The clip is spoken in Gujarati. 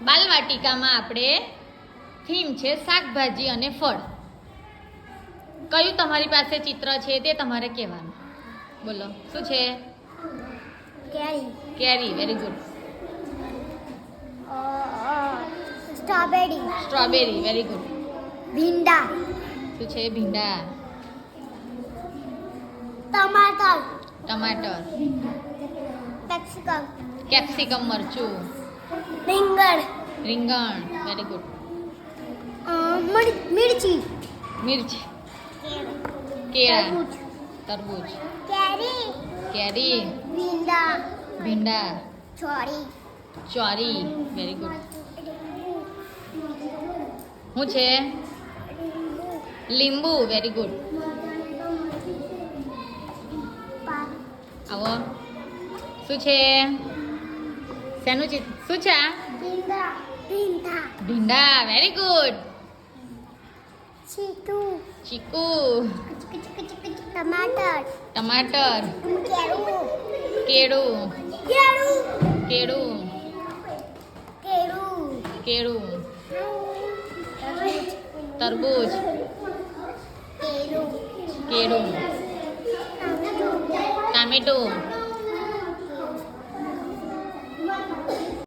બાલવાટિકામાં આપણે થીમ છે શાકભાજી અને ફળ. કયું તમારી પાસે ચિત્ર છે તે તમારે કહેવાનું. બોલો શું છે? કેરી. કેરી. Very good. Strawberry. Strawberry. Very good. ભીંડા. શું છે? ભીંડા. ટમાટર. ટમાટર. કેપ્સિકમ. કેપ્સિકમ મરચું. રીંગણ. રીંગણ. Very good. મિર્ચી. મિર્ચ. કેળા. તરબૂચ. કેરી. કેરી. ભીંડા. ભીંડા. ચોરી. ચોરી. Very good. શું છે? લીંબુ. Very good. આવો. શું છે? શેનું ચિત્ર? શું છે આ? ભીંડા. ભીંડા. ભીંડા. Very good. ચીકુ. ચીકુ. ટમાટર. ટમાટર. કેળું. કેળું. કેળું. કેળું. કેળું. કેળું. તરબૂચ. કેળું. કેળું. ટામેટું.